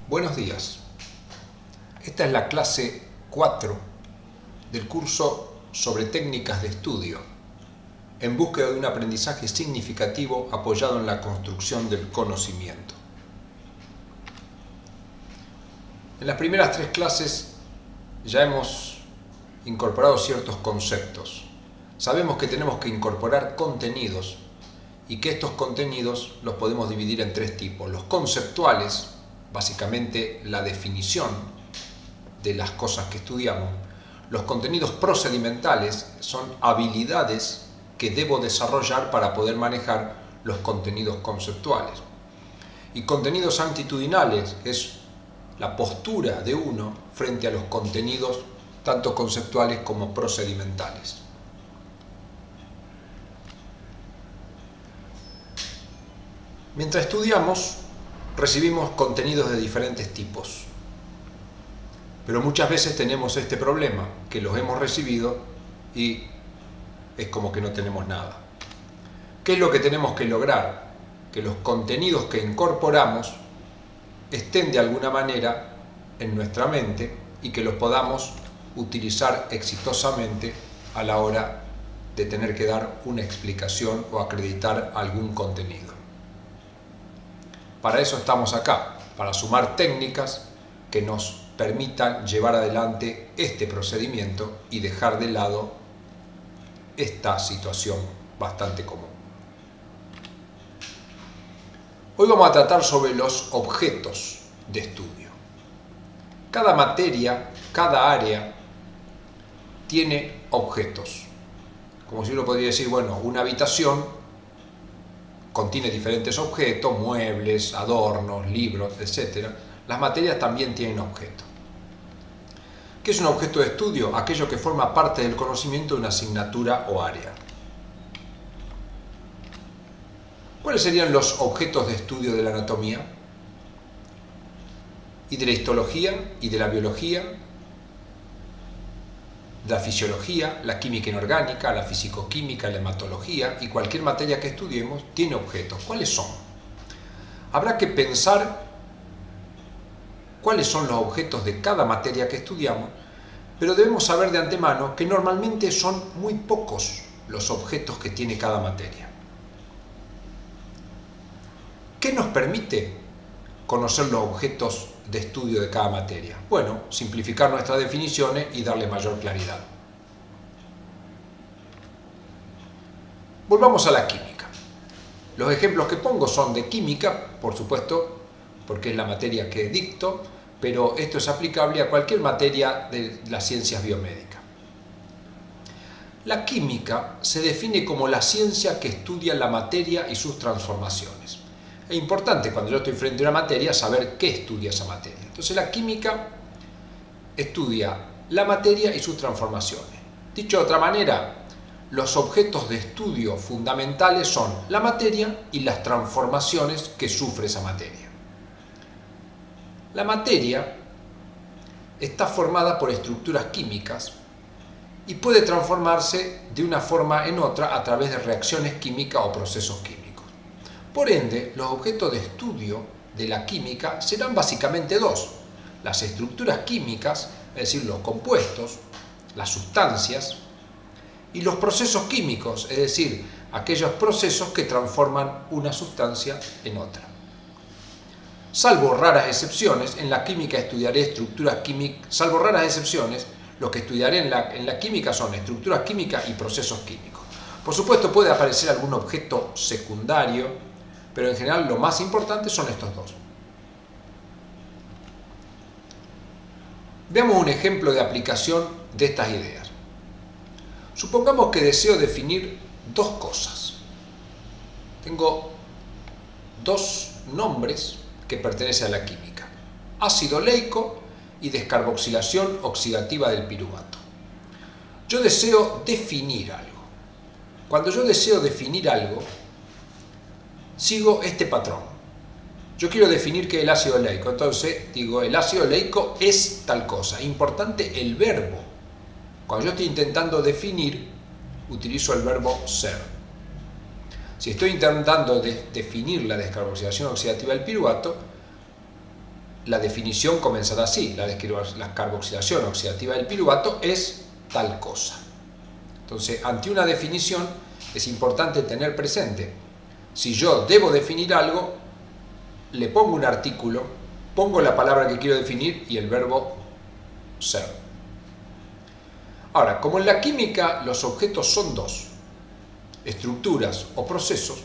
Buenos días. Esta es la clase 4 del curso sobre técnicas de estudio en búsqueda de un aprendizaje significativo apoyado en la construcción del conocimiento. En las primeras 3 clases ya hemos incorporado ciertos conceptos. Sabemos que tenemos que incorporar contenidos y que estos contenidos los podemos dividir en 3 tipos. Los conceptuales, básicamente la definición de las cosas que estudiamos. Los contenidos procedimentales son habilidades que debo desarrollar para poder manejar los contenidos conceptuales. Y contenidos actitudinales, que es la postura de uno frente a los contenidos tanto conceptuales como procedimentales. Mientras estudiamos, recibimos contenidos de diferentes tipos. Pero muchas veces tenemos este problema, que los hemos recibido y es como que no tenemos nada. ¿Qué es lo que tenemos que lograr? Que los contenidos que incorporamos estén de alguna manera en nuestra mente y que los podamos utilizar exitosamente a la hora de tener que dar una explicación o acreditar algún contenido. Para eso estamos acá, para sumar técnicas que nos permitan llevar adelante este procedimiento y dejar de lado esta situación bastante común. Hoy vamos a tratar sobre los objetos de estudio. Cada materia, cada área tiene objetos. Como si uno podría decir, bueno, una habitación contiene diferentes objetos, muebles, adornos, libros, etc. Las materias también tienen objetos. ¿Qué es un objeto de estudio? Aquello que forma parte del conocimiento de una asignatura o área. ¿Cuáles serían los objetos de estudio de la anatomía? Y de la histología, y de la biología, de la fisiología, la química inorgánica, la fisicoquímica, la hematología, y cualquier materia que estudiemos tiene objetos. ¿Cuáles son? Habrá que pensar cuáles son los objetos de cada materia que estudiamos, pero debemos saber de antemano que normalmente son muy pocos los objetos que tiene cada materia. ¿Qué nos permite conocer los objetos de estudio de cada materia? Bueno, simplificar nuestras definiciones y darle mayor claridad. Volvamos a la química. Los ejemplos que pongo son de química, por supuesto, porque es la materia que dicto, pero esto es aplicable a cualquier materia de las ciencias biomédicas. La química se define como la ciencia que estudia la materia y sus transformaciones. Es importante cuando yo estoy frente a una materia saber qué estudia esa materia. Entonces la química estudia la materia y sus transformaciones. Dicho de otra manera, los objetos de estudio fundamentales son la materia y las transformaciones que sufre esa materia. La materia está formada por estructuras químicas y puede transformarse de una forma en otra a través de reacciones químicas o procesos químicos. Por ende, los objetos de estudio de la química serán básicamente 2. Las estructuras químicas, es decir, los compuestos, las sustancias, y los procesos químicos, es decir, aquellos procesos que transforman una sustancia en otra. Salvo raras excepciones, en la química estudiaré estructuras químicas, salvo raras excepciones, lo que estudiaré en la química son estructuras químicas y procesos químicos. Por supuesto puede aparecer algún objeto secundario, pero en general lo más importante son estos 2. Veamos un ejemplo de aplicación de estas ideas. Supongamos que deseo definir 2 cosas. Tengo 2 nombres que pertenecen a la química: ácido oleico y descarboxilación oxidativa del piruvato. Yo deseo definir algo. Cuando yo deseo definir algo, sigo este patrón. Yo quiero definir qué es el ácido oleico, entonces digo, el ácido oleico es tal cosa. Importante el verbo. Cuando yo estoy intentando definir, utilizo el verbo ser. Si estoy intentando definir la descarboxilación oxidativa del piruvato, la definición comenzará así: la carboxilación oxidativa del piruvato es tal cosa. Entonces, ante una definición es importante tener presente, si yo debo definir algo, le pongo un artículo, pongo la palabra que quiero definir y el verbo ser. Ahora, como en la química los objetos son dos, estructuras o procesos,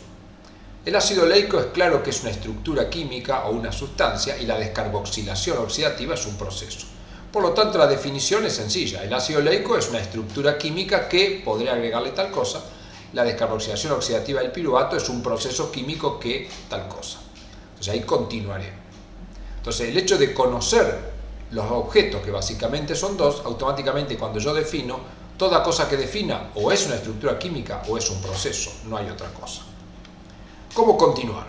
el ácido oleico es claro que es una estructura química o una sustancia y la descarboxilación oxidativa es un proceso. Por lo tanto, la definición es sencilla. El ácido oleico es una estructura química que podría agregarle tal cosa. La descarboxilación oxidativa del piruvato es un proceso químico que tal cosa. Entonces ahí continuaré. Entonces el hecho de conocer los objetos, que básicamente son dos, automáticamente cuando yo defino, toda cosa que defina o es una estructura química o es un proceso, no hay otra cosa. ¿Cómo continuar?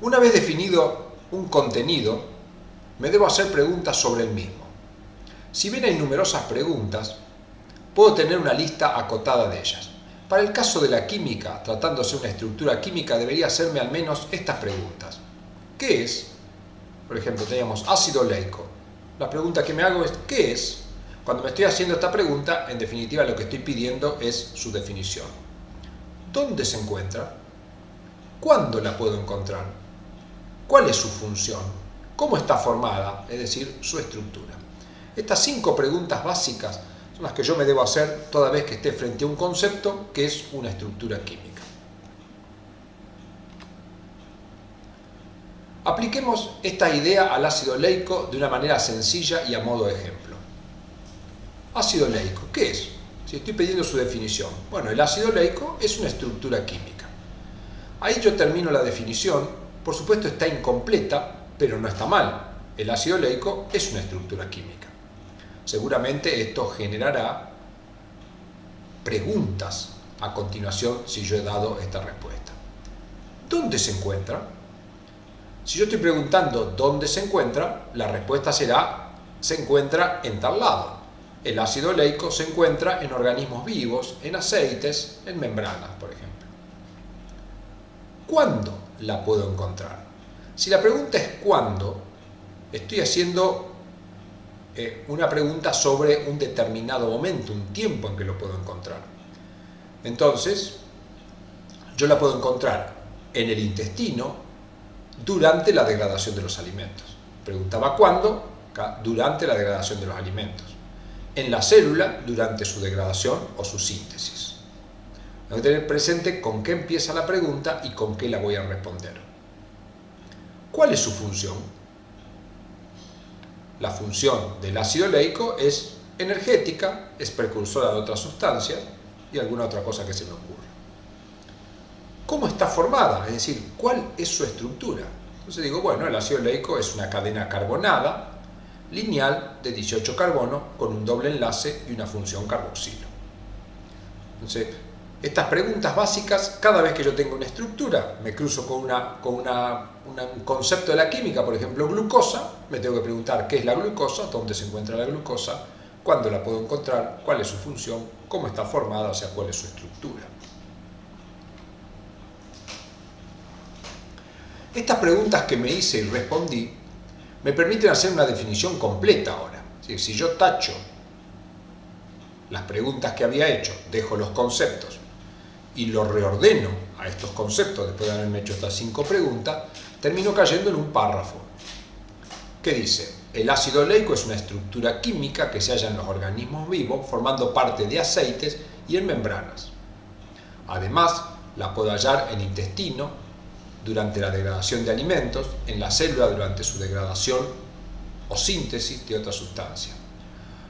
Una vez definido un contenido, me debo hacer preguntas sobre el mismo. Si bien hay numerosas preguntas, puedo tener una lista acotada de ellas. Para el caso de la química, tratándose de una estructura química, debería hacerme al menos estas preguntas. ¿Qué es? Por ejemplo, teníamos ácido oleico. La pregunta que me hago es, ¿qué es? Cuando me estoy haciendo esta pregunta, en definitiva lo que estoy pidiendo es su definición. ¿Dónde se encuentra? ¿Cuándo la puedo encontrar? ¿Cuál es su función? ¿Cómo está formada? Es decir, su estructura. Estas 5 preguntas básicas son las que yo me debo hacer toda vez que esté frente a un concepto que es una estructura química. Apliquemos esta idea al ácido oleico de una manera sencilla y a modo de ejemplo. Ácido oleico, ¿qué es? Si estoy pidiendo su definición. Bueno, el ácido oleico es una estructura química. Ahí yo termino la definición. Por supuesto está incompleta, pero no está mal. El ácido oleico es una estructura química. Seguramente esto generará preguntas a continuación si yo he dado esta respuesta. ¿Dónde se encuentra? Si yo estoy preguntando dónde se encuentra, la respuesta será: se encuentra en tal lado. El ácido oleico se encuentra en organismos vivos, en aceites, en membranas, por ejemplo. ¿Cuándo la puedo encontrar? Si la pregunta es ¿cuándo?, estoy haciendo una pregunta sobre un determinado momento, un tiempo en que lo puedo encontrar. Entonces, yo la puedo encontrar en el intestino durante la degradación de los alimentos. Preguntaba ¿cuándo? Durante la degradación de los alimentos. En la célula durante su degradación o su síntesis. Tengo que tener presente con qué empieza la pregunta y con qué la voy a responder. ¿Cuál es su función? La función del ácido oleico es energética, es precursora de otras sustancias y alguna otra cosa que se me ocurra. ¿Cómo está formada? Es decir, ¿cuál es su estructura? Entonces digo, bueno, el ácido oleico es una cadena carbonada lineal de 18 carbonos con un doble enlace y una función carboxilo. Entonces, estas preguntas básicas, cada vez que yo tengo una estructura, me cruzo con un concepto de la química, por ejemplo, glucosa, me tengo que preguntar qué es la glucosa, dónde se encuentra la glucosa, cuándo la puedo encontrar, cuál es su función, cómo está formada, o sea, cuál es su estructura. Estas preguntas que me hice y respondí me permiten hacer una definición completa ahora. Si yo tacho las preguntas que había hecho, dejo los conceptos y lo reordeno a estos conceptos después de haberme hecho estas 5 preguntas, termino cayendo en un párrafo que dice: el ácido oleico es una estructura química que se halla en los organismos vivos formando parte de aceites y en membranas. Además, la puedo hallar en el intestino durante la degradación de alimentos, en la célula durante su degradación o síntesis de otra sustancia.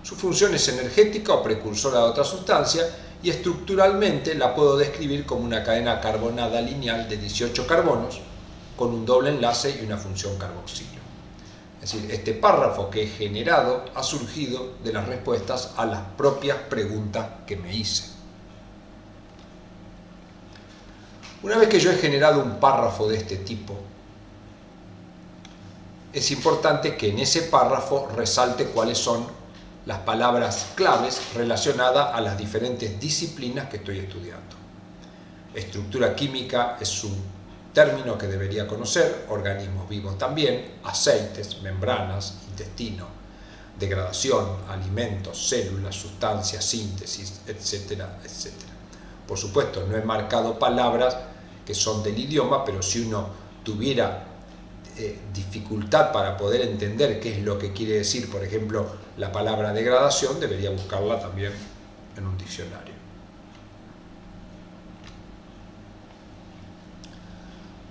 Su función es energética o precursora de otra sustancia y estructuralmente la puedo describir como una cadena carbonada lineal de 18 carbonos con un doble enlace y una función carboxilo. Es decir, este párrafo que he generado ha surgido de las respuestas a las propias preguntas que me hice. Una vez que yo he generado un párrafo de este tipo, es importante que en ese párrafo resalte cuáles son las palabras claves relacionadas a las diferentes disciplinas que estoy estudiando. Estructura química es un término que debería conocer, organismos vivos también, aceites, membranas, intestino, degradación, alimentos, células, sustancias, síntesis, etcétera, etcétera. Por supuesto, no he marcado palabras que son del idioma, pero si uno tuviera dificultad para poder entender qué es lo que quiere decir, por ejemplo, la palabra degradación, debería buscarla también en un diccionario.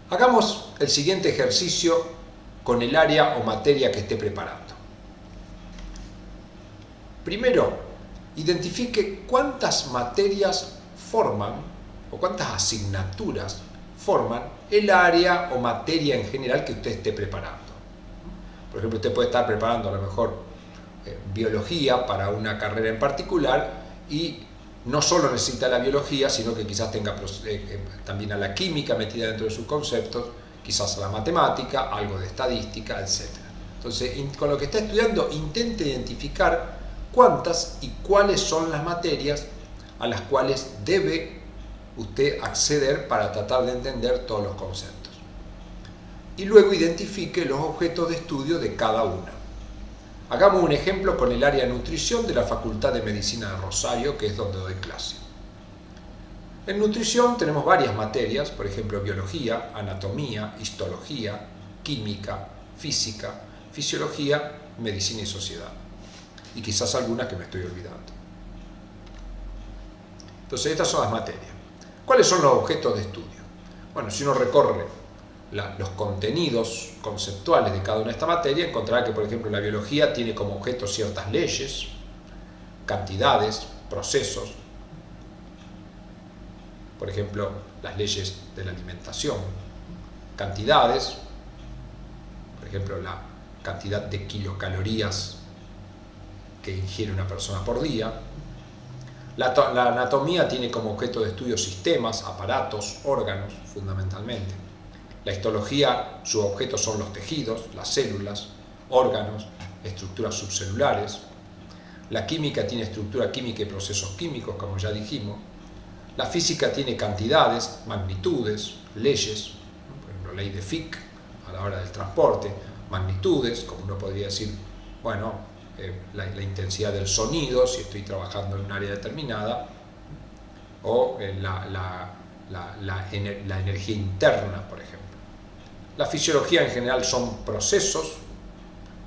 Hagamos el siguiente ejercicio con el área o materia que esté preparando. Primero, identifique cuántas materias forman o cuántas asignaturas forman el área o materia en general que usted esté preparando. Por ejemplo, usted puede estar preparando a lo mejor biología para una carrera en particular y no solo necesita la biología, sino que quizás tenga también a la química metida dentro de sus conceptos, quizás a la matemática, algo de estadística, etc. Entonces, con lo que está estudiando, intente identificar cuántas y cuáles son las materias a las cuales debe usted acceder para tratar de entender todos los conceptos. Y luego identifique los objetos de estudio de cada una. Hagamos un ejemplo con el área de nutrición de la Facultad de Medicina de Rosario, que es donde doy clase. En nutrición tenemos varias materias, por ejemplo, biología, anatomía, histología, química, física, fisiología, medicina y sociedad. Y quizás algunas que me estoy olvidando. Entonces, estas son las materias. ¿Cuáles son los objetos de estudio? Bueno, si uno recorre los contenidos conceptuales de cada una de estas materias, encontrará que, por ejemplo, la biología tiene como objeto ciertas leyes, cantidades, procesos, por ejemplo, las leyes de la alimentación, cantidades, por ejemplo, la cantidad de kilocalorías que ingiere una persona por día. La anatomía tiene como objeto de estudio sistemas, aparatos, órganos, fundamentalmente. La histología, su objeto son los tejidos, las células, órganos, estructuras subcelulares. La química tiene estructura química y procesos químicos, como ya dijimos. La física tiene cantidades, magnitudes, leyes, por ejemplo, ley de Fick a la hora del transporte, magnitudes, como uno podría decir, bueno, la intensidad del sonido, si estoy trabajando en un área determinada, o la energía interna, por ejemplo. La fisiología en general son procesos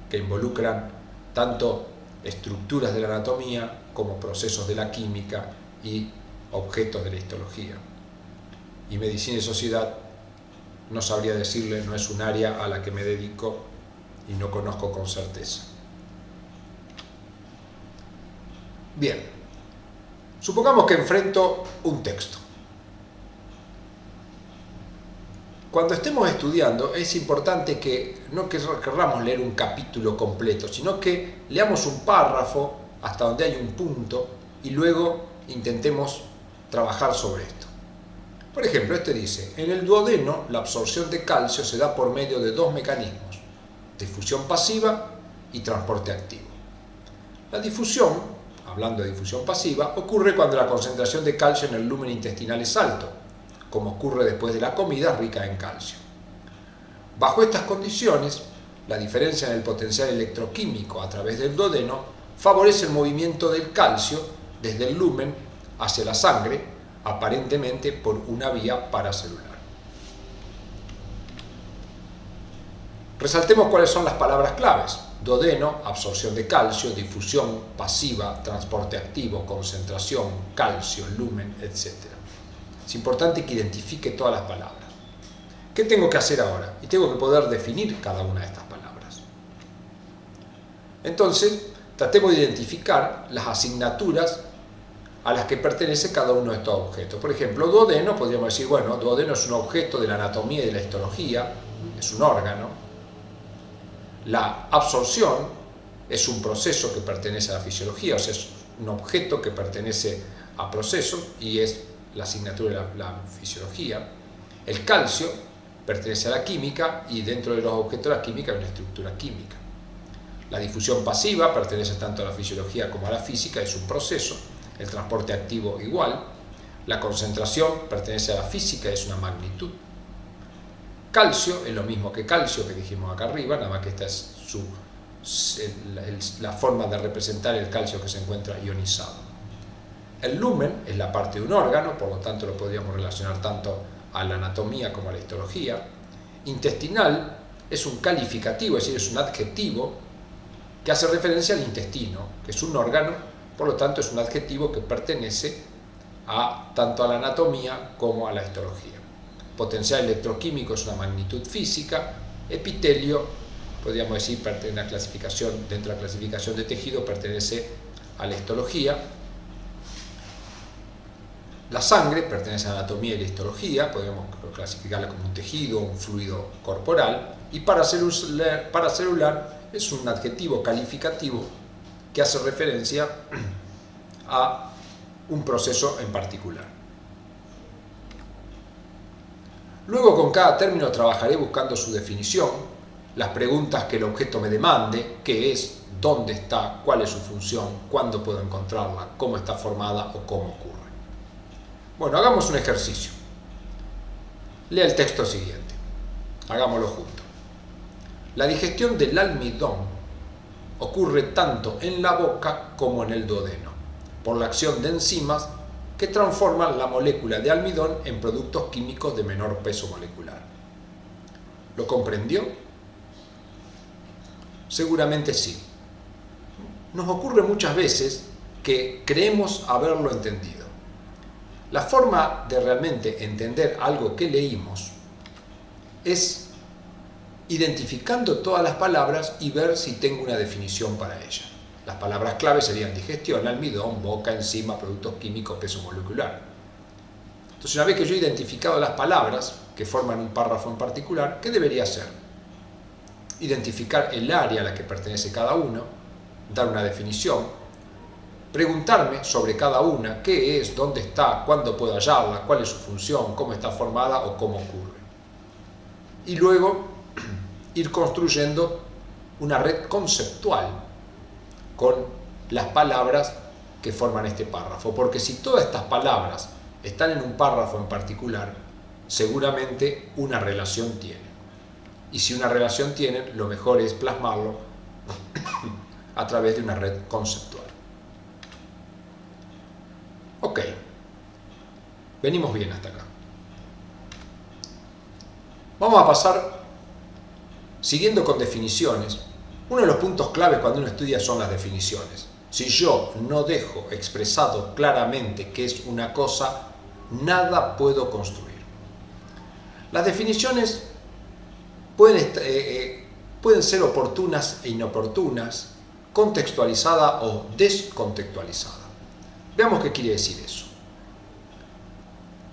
que involucran tanto estructuras de la anatomía como procesos de la química y objetos de la histología. Y medicina y sociedad, no sabría decirle, no es un área a la que me dedico y no conozco con certeza. Bien, supongamos que enfrento un texto. Cuando estemos estudiando es importante que no querramos leer un capítulo completo, sino que leamos un párrafo hasta donde hay un punto y luego intentemos trabajar sobre esto. Por ejemplo, este dice, en el duodeno la absorción de calcio se da por medio de dos mecanismos, difusión pasiva y transporte activo. La difusión, hablando de difusión pasiva, ocurre cuando la concentración de calcio en el lumen intestinal es alto, como ocurre después de la comida rica en calcio. Bajo estas condiciones, la diferencia en el potencial electroquímico a través del duodeno favorece el movimiento del calcio desde el lumen hacia la sangre, aparentemente por una vía paracelular. Resaltemos cuáles son las palabras claves: duodeno, absorción de calcio, difusión pasiva, transporte activo, concentración, calcio, lumen, etc. Es importante que identifique todas las palabras. ¿Qué tengo que hacer ahora? Y tengo que poder definir cada una de estas palabras. Entonces, tratemos de identificar las asignaturas a las que pertenece cada uno de estos objetos. Por ejemplo, duodeno, podríamos decir, bueno, duodeno es un objeto de la anatomía y de la histología, es un órgano. La absorción es un proceso que pertenece a la fisiología, o sea, es un objeto que pertenece a procesos y es la asignatura de la fisiología. El calcio pertenece a la química y dentro de los objetos de la química hay una estructura química. La difusión pasiva pertenece tanto a la fisiología como a la física, es un proceso. El transporte activo igual. La concentración pertenece a la física, es una magnitud. Calcio es lo mismo que calcio que dijimos acá arriba, nada más que esta es la forma de representar el calcio que se encuentra ionizado. El lumen es la parte de un órgano, por lo tanto lo podríamos relacionar tanto a la anatomía como a la histología. Intestinal es un calificativo, es decir, es un adjetivo que hace referencia al intestino, que es un órgano, por lo tanto es un adjetivo que pertenece tanto a la anatomía como a la histología. Potencial electroquímico es una magnitud física. Epitelio, podríamos decir, dentro de la clasificación de tejido, pertenece a la histología. La sangre pertenece a la anatomía y la histología, podríamos clasificarla como un tejido, un fluido corporal. Y paracelular es un adjetivo calificativo que hace referencia a un proceso en particular. Luego, con cada término trabajaré buscando su definición, las preguntas que el objeto me demande: qué es, dónde está, cuál es su función, cuándo puedo encontrarla, cómo está formada o cómo ocurre. Bueno, hagamos un ejercicio. Lea el texto siguiente. Hagámoslo juntos. La digestión del almidón ocurre tanto en la boca como en el duodeno, por la acción de enzimas que transforman la molécula de almidón en productos químicos de menor peso molecular. ¿Lo comprendió? Seguramente sí. Nos ocurre muchas veces que creemos haberlo entendido. La forma de realmente entender algo que leímos es identificando todas las palabras y ver si tengo una definición para ellas. Las palabras clave serían digestión, almidón, boca, enzima, productos químicos, peso molecular. Entonces, una vez que yo he identificado las palabras que forman un párrafo en particular, ¿qué debería hacer? Identificar el área a la que pertenece cada uno, dar una definición, preguntarme sobre cada una: qué es, dónde está, cuándo puedo hallarla, cuál es su función, cómo está formada o cómo ocurre. Y luego ir construyendo una red conceptual con las palabras que forman este párrafo, porque si todas estas palabras están en un párrafo en particular, seguramente una relación tienen. Y si una relación tienen, lo mejor es plasmarlo a través de una red conceptual. Ok, venimos bien hasta acá. Vamos a pasar, siguiendo con definiciones. Uno de los puntos clave cuando uno estudia son las definiciones. Si yo no dejo expresado claramente qué es una cosa, nada puedo construir. Las definiciones pueden ser oportunas e inoportunas, contextualizada o descontextualizada. Veamos qué quiere decir eso.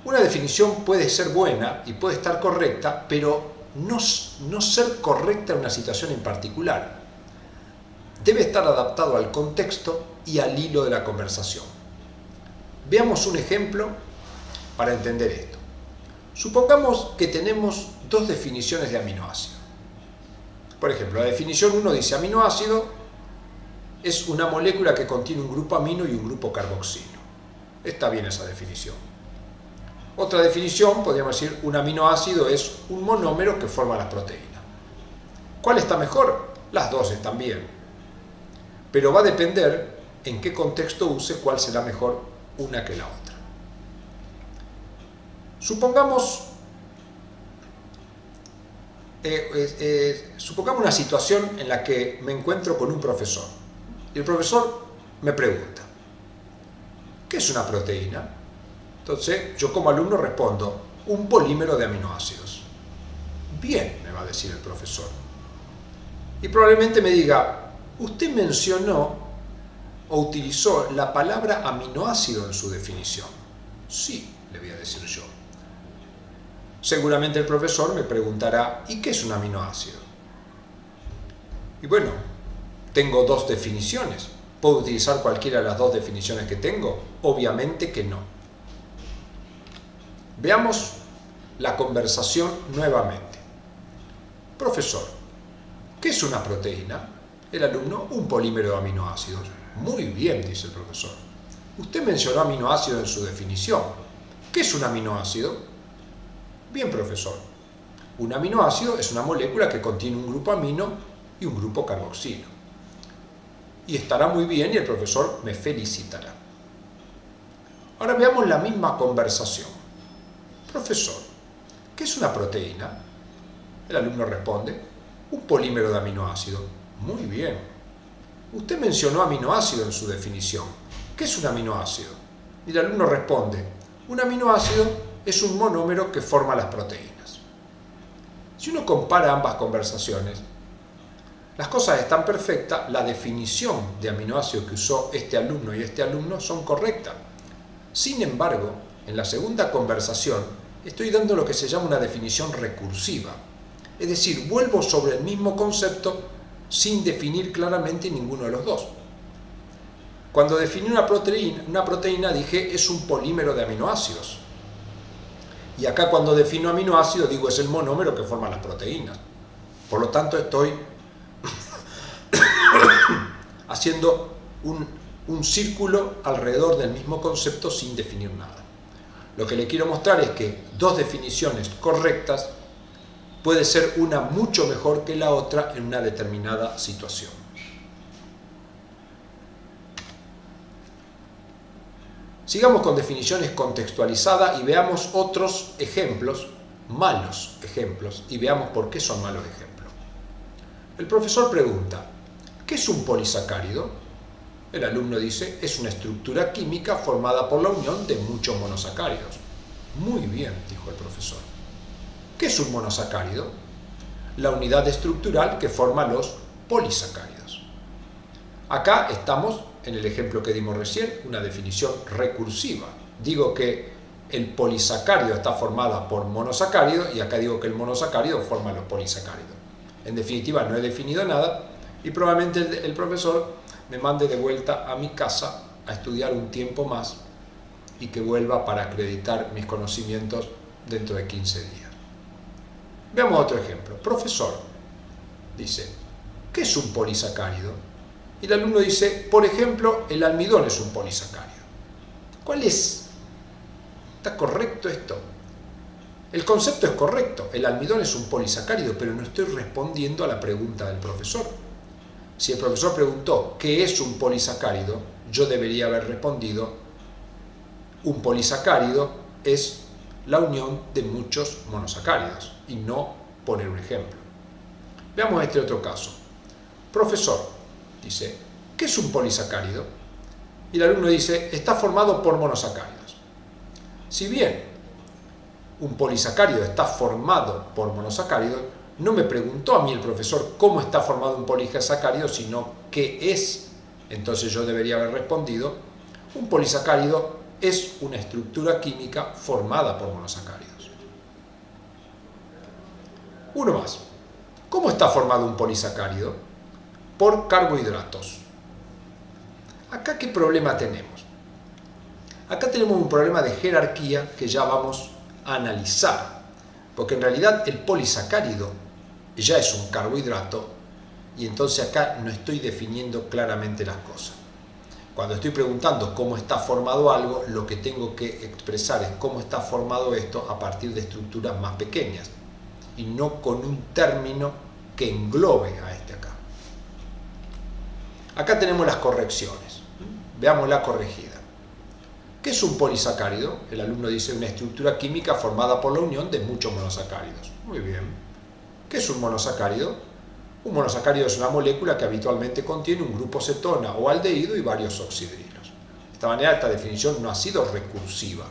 Una definición puede ser buena y puede estar correcta, pero no ser correcta en una situación en particular. Debe estar adaptado al contexto y al hilo de la conversación. Veamos un ejemplo para entender esto. Supongamos que tenemos dos definiciones de aminoácido. Por ejemplo, la definición 1 dice: aminoácido es una molécula que contiene un grupo amino y un grupo carboxilo. Está bien esa definición. Otra definición, podríamos decir: un aminoácido es un monómero que forma las proteínas. ¿Cuál está mejor? Las dos están bien. Pero va a depender en qué contexto use cuál será mejor una que la otra. Supongamos una situación en la que me encuentro con un profesor y el profesor me pregunta: ¿qué es una proteína? Entonces yo como alumno respondo: un polímero de aminoácidos. Bien, me va a decir el profesor. Y probablemente me diga: usted mencionó o utilizó la palabra aminoácido en su definición. Sí, le voy a decir yo. Seguramente el profesor me preguntará: ¿y qué es un aminoácido? Y bueno, tengo dos definiciones. ¿Puedo utilizar cualquiera de las dos definiciones que tengo? Obviamente que no. Veamos la conversación nuevamente. Profesor, ¿qué es una proteína? El alumno: un polímero de aminoácidos. Muy bien, dice el profesor. Usted mencionó aminoácidos en su definición. ¿Qué es un aminoácido? Bien, profesor. Un aminoácido es una molécula que contiene un grupo amino y un grupo carboxilo. Y estará muy bien y el profesor me felicitará. Ahora veamos la misma conversación. Profesor, ¿qué es una proteína? El alumno responde, un polímero de aminoácido. Muy bien. Usted mencionó aminoácido en su definición. ¿Qué es un aminoácido? Y el alumno responde, un aminoácido es un monómero que forma las proteínas. Si uno compara ambas conversaciones, las cosas están perfectas, la definición de aminoácido que usó este alumno y este alumno son correctas. Sin embargo, en la segunda conversación estoy dando lo que se llama una definición recursiva. Es decir, vuelvo sobre el mismo concepto sin definir claramente ninguno de los dos. Cuando definí una proteína dije es un polímero de aminoácidos. Y acá cuando defino aminoácido digo es el monómero que forma las proteínas. Por lo tanto estoy haciendo un círculo alrededor del mismo concepto sin definir nada. Lo que le quiero mostrar es que dos definiciones correctas puede ser una mucho mejor que la otra en una determinada situación. Sigamos con definiciones contextualizadas y veamos otros ejemplos, malos ejemplos, y veamos por qué son malos ejemplos. El profesor pregunta, ¿qué es un polisacárido? El alumno dice, es una estructura química formada por la unión de muchos monosacáridos. Muy bien, dijo el profesor. ¿Qué es un monosacárido? La unidad estructural que forma los polisacáridos. Acá estamos en el ejemplo que dimos recién, una definición recursiva. Digo que el polisacárido está formado por monosacáridos y acá digo que el monosacárido forma los polisacáridos. En definitiva, no he definido nada y probablemente el profesor me mande de vuelta a mi casa a estudiar un tiempo más y que vuelva para acreditar mis conocimientos dentro de 15 días. Veamos otro ejemplo. Profesor, dice, ¿qué es un polisacárido? Y el alumno dice, por ejemplo, el almidón es un polisacárido. ¿Cuál es? ¿Está correcto esto? El concepto es correcto, el almidón es un polisacárido, pero no estoy respondiendo a la pregunta del profesor. Si el profesor preguntó, ¿qué es un polisacárido? Yo debería haber respondido, un polisacárido es la unión de muchos monosacáridos, y no poner un ejemplo. Veamos este otro caso. Profesor, dice, ¿qué es un polisacárido? Y el alumno dice, está formado por monosacáridos. Si bien un polisacárido está formado por monosacáridos, no me preguntó a mí el profesor cómo está formado un polisacárido, sino qué es. Entonces yo debería haber respondido, un polisacárido es una estructura química formada por monosacáridos. Uno más. ¿Cómo está formado un polisacárido? Por carbohidratos. Acá, ¿qué problema tenemos? Acá tenemos un problema de jerarquía que ya vamos a analizar, porque en realidad el polisacárido ya es un carbohidrato y entonces acá no estoy definiendo claramente las cosas. Cuando estoy preguntando cómo está formado algo, lo que tengo que expresar es cómo está formado esto a partir de estructuras más pequeñas y no con un término que englobe a este acá. Acá tenemos las correcciones. Veamos la corregida. ¿Qué es un polisacárido? El alumno dice una estructura química formada por la unión de muchos monosacáridos. Muy bien. ¿Qué es un monosacárido? Un monosacárido es una molécula que habitualmente contiene un grupo cetona o aldehído y varios oxidrilos. De esta manera esta definición no ha sido recursiva.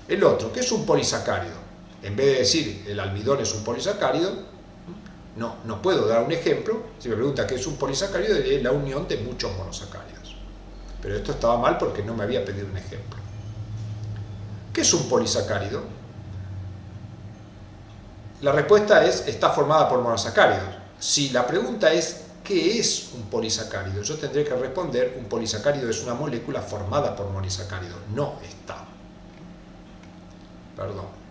El otro, ¿qué es un polisacárido? En vez de decir el almidón es un polisacárido, no puedo dar un ejemplo. Si me pregunta qué es un polisacárido, diré la unión de muchos monosacáridos. Pero esto estaba mal porque no me había pedido un ejemplo. ¿Qué es un polisacárido? La respuesta es, está formada por monosacáridos. Si la pregunta es, ¿qué es un polisacárido? Yo tendré que responder, un polisacárido es una molécula formada por monosacáridos. No está. Perdón.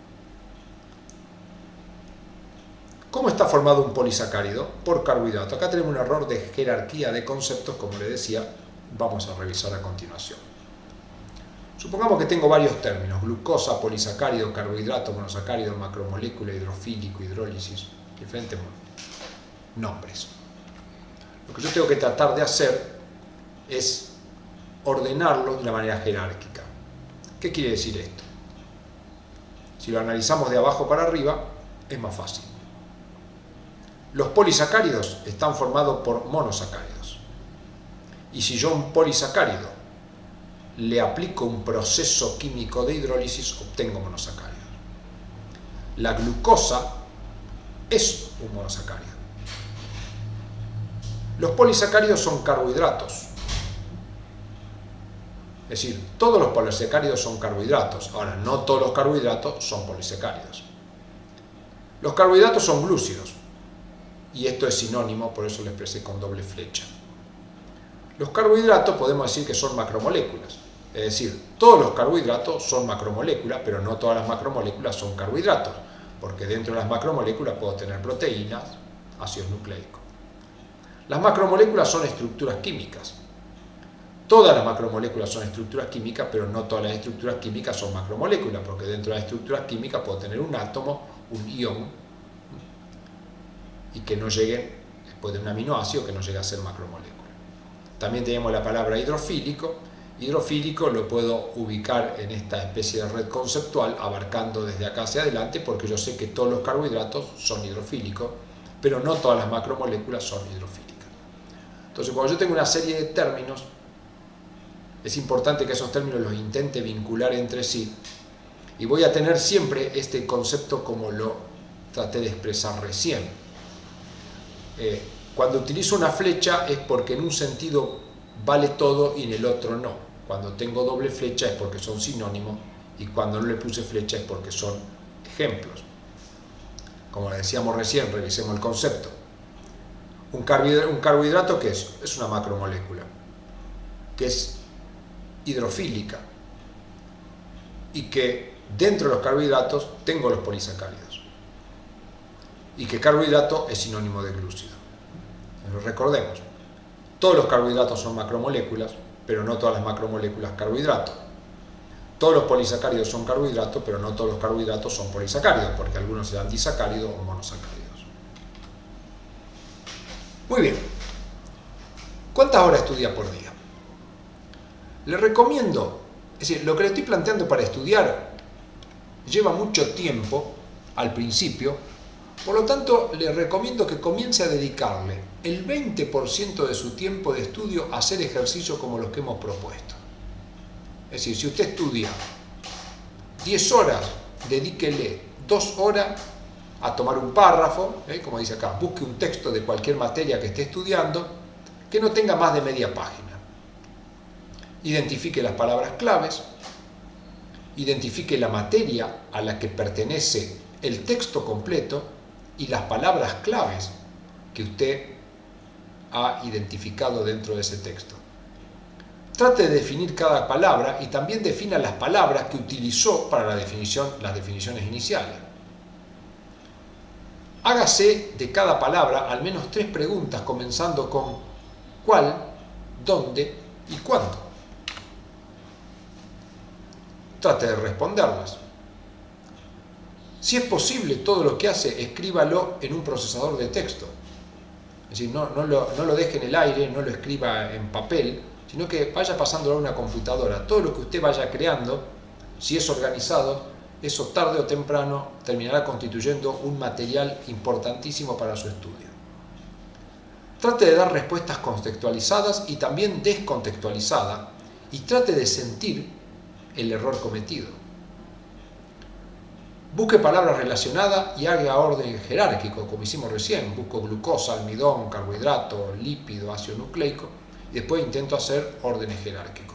¿Cómo está formado un polisacárido? Por carbohidrato. Acá tenemos un error de jerarquía de conceptos, como le decía, vamos a revisar a continuación. Supongamos que tengo varios términos: glucosa, polisacárido, carbohidrato, monosacárido, macromolécula, hidrofílico, hidrólisis, diferentes nombres. Lo que yo tengo que tratar de hacer es ordenarlo de una manera jerárquica. ¿Qué quiere decir esto? Si lo analizamos de abajo para arriba, es más fácil. Los polisacáridos están formados por monosacáridos. Y si yo a un polisacárido le aplico un proceso químico de hidrólisis, obtengo monosacáridos. La glucosa es un monosacárido. Los polisacáridos son carbohidratos. Es decir, todos los polisacáridos son carbohidratos. Ahora, no todos los carbohidratos son polisacáridos. Los carbohidratos son glúcidos. Y esto es sinónimo, por eso lo expresé con doble flecha. Los carbohidratos podemos decir que son macromoléculas. Es decir, todos los carbohidratos son macromoléculas, pero no todas las macromoléculas son carbohidratos, porque dentro de las macromoléculas puedo tener proteínas, ácidos nucleicos. Las macromoléculas son estructuras químicas. Todas las macromoléculas son estructuras químicas, pero no todas las estructuras químicas son macromoléculas, porque dentro de las estructuras químicas puedo tener un átomo, un ion, y que no llegue, después de un aminoácido, que no llegue a ser macromolécula. También tenemos la palabra hidrofílico. Hidrofílico lo puedo ubicar en esta especie de red conceptual, abarcando desde acá hacia adelante, porque yo sé que todos los carbohidratos son hidrofílicos, pero no todas las macromoléculas son hidrofílicas. Entonces, cuando yo tengo una serie de términos, es importante que esos términos los intente vincular entre sí, y voy a tener siempre este concepto como lo traté de expresar recién. Cuando utilizo una flecha es porque en un sentido vale todo y en el otro no. Cuando tengo doble flecha es porque son sinónimos, y cuando no le puse flecha es porque son ejemplos. Como decíamos recién, revisemos el concepto. Un carbohidrato, ¿qué es? Es una macromolécula que es hidrofílica y que dentro de los carbohidratos tengo los polisacáridos, y que carbohidrato es sinónimo de glúcido. Recordemos, todos los carbohidratos son macromoléculas, pero no todas las macromoléculas carbohidratos. Todos los polisacáridos son carbohidratos, pero no todos los carbohidratos son polisacáridos, porque algunos serán disacáridos o monosacáridos. Muy bien. ¿Cuántas horas estudia por día? Le recomiendo, es decir, lo que le estoy planteando para estudiar lleva mucho tiempo al principio, por lo tanto le recomiendo que comience a dedicarle el 20% de su tiempo de estudio a hacer ejercicios como los que hemos propuesto. Es decir, si usted estudia 10 horas, dedíquele 2 horas a tomar un párrafo, como dice acá, busque un texto de cualquier materia que esté estudiando que no tenga más de media página. Identifique las palabras claves, identifique la materia a la que pertenece el texto completo y las palabras claves que usted ha identificado dentro de ese texto. Trate de definir cada palabra y también defina las palabras que utilizó para las definiciones iniciales. Hágase de cada palabra al menos 3 preguntas, comenzando con ¿cuál?, ¿dónde? y ¿cuándo? Trate de responderlas. Si es posible, todo lo que hace, escríbalo en un procesador de texto. Es decir, no lo deje en el aire, no lo escriba en papel, sino que vaya pasándolo a una computadora. Todo lo que usted vaya creando, si es organizado, eso tarde o temprano terminará constituyendo un material importantísimo para su estudio. Trate de dar respuestas contextualizadas y también descontextualizadas, y trate de sentir el error cometido. Busque palabras relacionadas y haga orden jerárquico, como hicimos recién. Busco glucosa, almidón, carbohidrato, lípido, ácido nucleico, y después intento hacer órdenes jerárquicos.